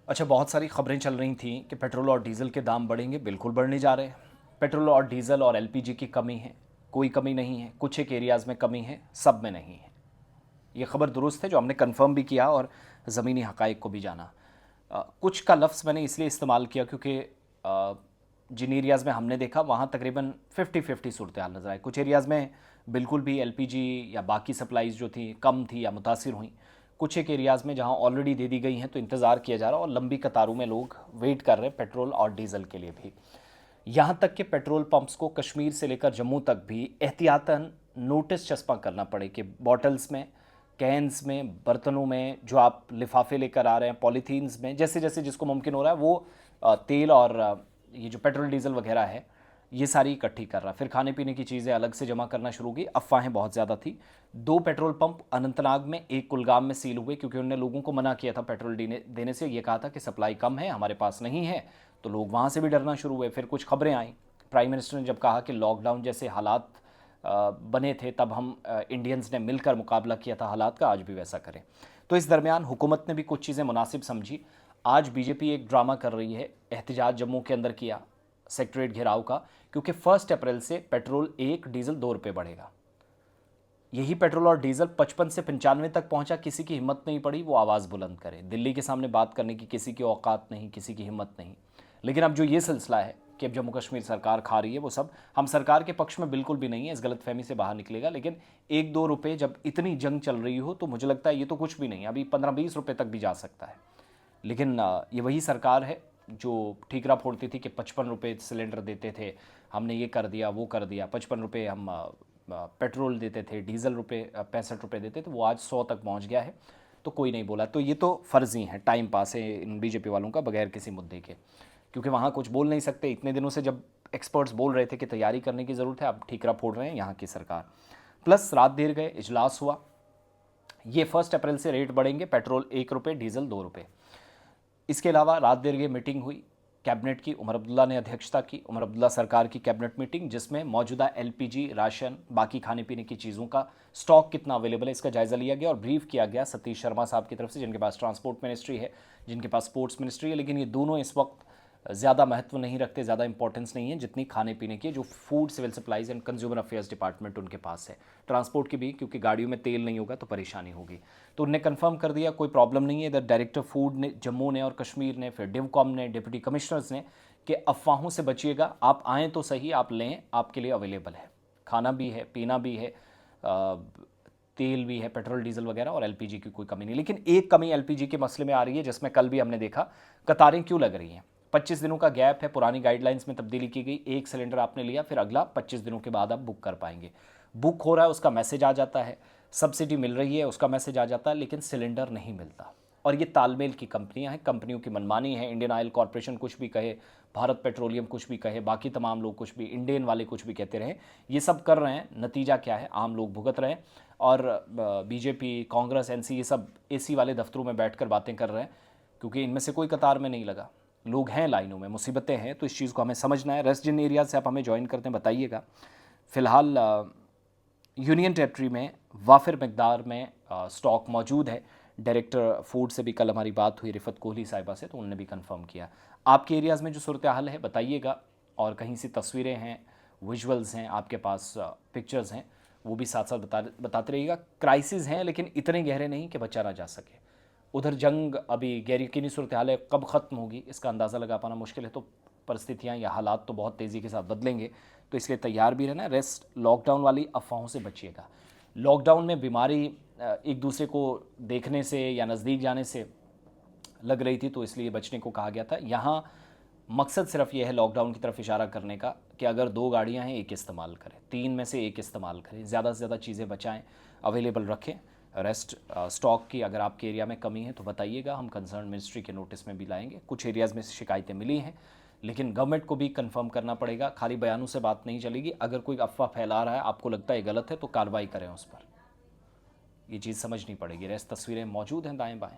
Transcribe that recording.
अच्छा, बहुत सारी खबरें चल रही थी कि पेट्रोल और डीज़ल के दाम बढ़ेंगे, बिल्कुल बढ़ने जा रहे हैं। पेट्रोल और डीज़ल और एलपीजी की कमी है, कोई कमी नहीं है। कुछ एक एरियाज़ में कमी है, सब में नहीं है। ये खबर दुरुस्त है, जो हमने कंफर्म भी किया और ज़मीनी हकाइक को भी जाना। कुछ का लफ्ज़ मैंने इसलिए इस्तेमाल किया क्योंकि जिन एरियाज़ में हमने देखा वहाँ तकरीबन 50-50 सूरत हाल नज़र आए। कुछ एरियाज़ में बिल्कुल भी एलपीजी या बाकी सप्लाईज़ जो थी कम थी या मुतासिर हुई। कुछ एक एरियाज़ में जहाँ ऑलरेडी दे दी गई हैं तो इंतज़ार किया जा रहा है और लंबी कतारों में लोग वेट कर रहे हैं पेट्रोल और डीज़ल के लिए भी। यहाँ तक कि पेट्रोल पंप्स को कश्मीर से लेकर जम्मू तक भी एहतियातन नोटिस चस्पा करना पड़े कि बॉटल्स में, कैन्स में, बर्तनों में जो आप लिफाफे लेकर आ रहे हैं, पॉलीथीन्स में, जैसे जैसे जिसको मुमकिन हो रहा है वो तेल और ये जो पेट्रोल डीजल वगैरह है ये सारी इकट्ठी कर रहा है। फिर खाने पीने की चीज़ें अलग से जमा करना शुरू की। अफवाहें बहुत ज़्यादा थी। 2 पेट्रोल पंप अनंतनाग में, एक कुलगाम में सील हुए क्योंकि उन्होंने लोगों को मना किया था पेट्रोल देने से। ये कहा था कि सप्लाई कम है, हमारे पास नहीं है, तो लोग वहाँ से भी डरना शुरू हुए। फिर कुछ खबरें आई, प्राइम मिनिस्टर ने जब कहा कि लॉकडाउन जैसे हालात बने थे तब हम इंडियंस ने मिलकर मुकाबला किया था हालात का, आज भी वैसा करें। तो इस दरमियान हुकूमत ने भी कुछ चीज़ें मुनासिब समझी। आज बीजेपी एक ड्रामा कर रही है, एहतजाज जम्मू के अंदर किया सेक्रेटरीट घेराव का, क्योंकि 1 अप्रैल से पेट्रोल 1, डीजल 2 रुपये बढ़ेगा। यही पेट्रोल और डीजल 55 से 95 तक पहुंचा, किसी की हिम्मत नहीं पड़ी वो आवाज़ बुलंद करे। दिल्ली के सामने बात करने की किसी की औकात नहीं, किसी की हिम्मत नहीं। लेकिन अब जो ये सिलसिला है कि अब जम्मू कश्मीर सरकार खा रही है, वो सब हम सरकार के पक्ष में बिल्कुल भी नहीं है, इस गलतफहमी से बाहर निकलेगा। लेकिन 1-2 रुपये जब इतनी जंग चल रही हो तो मुझे लगता है ये तो कुछ भी नहीं, अभी 15-20 रुपये तक भी जा सकता है। लेकिन ये वही सरकार है जो ठीकरा फोड़ती थी कि 55 रुपये सिलेंडर देते थे, हमने ये कर दिया वो कर दिया। 55 रुपये हम पेट्रोल देते थे, डीजल रुपये 65 रुपये देते थे, वो आज 100 तक पहुंच गया है। तो कोई नहीं बोला। तो ये तो फ़र्ज़ी है, टाइम पास है इन बीजेपी वालों का बगैर किसी मुद्दे के, क्योंकि वहाँ कुछ बोल नहीं सकते। इतने दिनों से जब एक्सपर्ट्स बोल रहे थे कि तैयारी करने की ज़रूरत है, अब ठीकरा फोड़ रहे हैं यहाँ की सरकार। प्लस रात देर गए, इजलास हुआ। ये 1 अप्रैल से रेट बढ़ेंगे, पेट्रोल 1 रुपये, डीजल 2 रुपये। इसके अलावा रात देर गए मीटिंग हुई कैबिनेट की, उमर अब्दुल्ला ने अध्यक्षता की। उमर अब्दुल्ला सरकार की कैबिनेट मीटिंग, जिसमें मौजूदा एलपीजी, राशन, बाकी खाने पीने की चीज़ों का स्टॉक कितना अवेलेबल है इसका जायज़ा लिया गया और ब्रीफ किया गया सतीश शर्मा साहब की तरफ से, जिनके पास ट्रांसपोर्ट मिनिस्ट्री है, जिनके पास स्पोर्ट्स मिनिस्ट्री है। लेकिन ये दोनों इस वक्त ज़्यादा महत्व नहीं रखते, ज़्यादा इंपॉर्टेंस नहीं है जितनी खाने पीने की, जो food, civil supplies and consumer affairs department उनके पास है। ट्रांसपोर्ट की भी, क्योंकि गाड़ियों में तेल नहीं होगा तो परेशानी होगी। तो उनने कंफर्म कर दिया कोई प्रॉब्लम नहीं है। इधर डायरेक्टर फूड ने, जम्मू ने और कश्मीर ने, फिर डिवकॉम ने, डिप्टी कमिश्नर्स ने, कि अफवाहों से बचिएगा, आप आएँ तो सही, आप लें, आपके लिए अवेलेबल है। खाना भी है, पीना भी है, तेल भी है, पेट्रोल डीजल वगैरह, और एलपीजी की कोई कमी नहीं। लेकिन एक कमी एलपीजी के मसले में आ रही है, जिसमें कल भी हमने देखा कतारें क्यों लग रही हैं। 25 दिनों का गैप है, पुरानी गाइडलाइंस में तब्दीली की गई। एक सिलेंडर आपने लिया, फिर अगला 25 दिनों के बाद आप बुक कर पाएंगे। बुक हो रहा है उसका मैसेज आ जाता है, सब्सिडी मिल रही है उसका मैसेज आ जाता है, लेकिन सिलेंडर नहीं मिलता। और ये तालमेल की कंपनियां हैं, कंपनियों की मनमानी है। इंडियन ऑयल कॉरपोरेशन कुछ भी कहे, भारत पेट्रोलियम कुछ भी कहे, बाकी तमाम लोग कुछ भी, इंडियन वाले कुछ भी कहते रहे, ये सब कर रहे हैं। नतीजा क्या है, आम लोग भुगत रहे हैं। और बीजेपी, कांग्रेस, एनसी, ये सब एसी वाले दफ्तरों में बैठकर बातें कर रहे हैं, क्योंकि इनमें से कोई कतार में नहीं लगा। लोग हैं लाइनों में, मुसीबतें हैं, तो इस चीज़ को हमें समझना है। रेस्ट जिन एरियाज से आप हमें ज्वाइन करते हैं बताइएगा। फ़िलहाल यूनियन टेरिटरी में वाफिर मकदार में स्टॉक मौजूद है। डायरेक्टर फूड से भी कल हमारी बात हुई, रिफत कोहली साहिबा से, तो उन्होंने भी कंफर्म किया। आपके एरियाज़ में जो सूरत हाल है बताइएगा, और कहीं से तस्वीरें हैं, विजुअल्स हैं, आपके पास पिक्चर्स हैं, वो भी साथ साथ बताते रहिएगा। क्राइसिस हैं लेकिन इतने गहरे नहीं कि बचा ना जा सके। उधर जंग अभी गैर यकीनी सूरत हाल है, कब ख़त्म होगी इसका अंदाज़ा लगा पाना मुश्किल है। तो परिस्थितियाँ या हालात तो बहुत तेज़ी के साथ बदलेंगे, तो इसलिए तैयार भी रहना। रेस्ट लॉकडाउन वाली अफवाहों से बचिएगा। लॉकडाउन में बीमारी एक दूसरे को देखने से या नज़दीक जाने से लग रही थी, तो इसलिए बचने को कहा गया था। यहाँ मकसद सिर्फ ये है लॉकडाउन की तरफ इशारा करने का कि अगर 2 गाड़ियाँ हैं, एक इस्तेमाल करें, 3 में से एक इस्तेमाल करें, ज़्यादा से ज़्यादा चीज़ें बचाएं, अवेलेबल रखें। रेस्ट स्टॉक की अगर आपके एरिया में कमी है तो बताइएगा, हम कंसर्न मिनिस्ट्री के नोटिस में भी लाएंगे। कुछ एरियाज़ में शिकायतें मिली हैं, लेकिन गवर्नमेंट को भी कंफर्म करना पड़ेगा, खाली बयानों से बात नहीं चलेगी। अगर कोई अफवाह फैला रहा है, आपको लगता है गलत है, तो कार्रवाई करें उस पर। ये चीज़ समझनी पड़ेगी। रेस्ट तस्वीरें मौजूद हैं दाएं बाएं।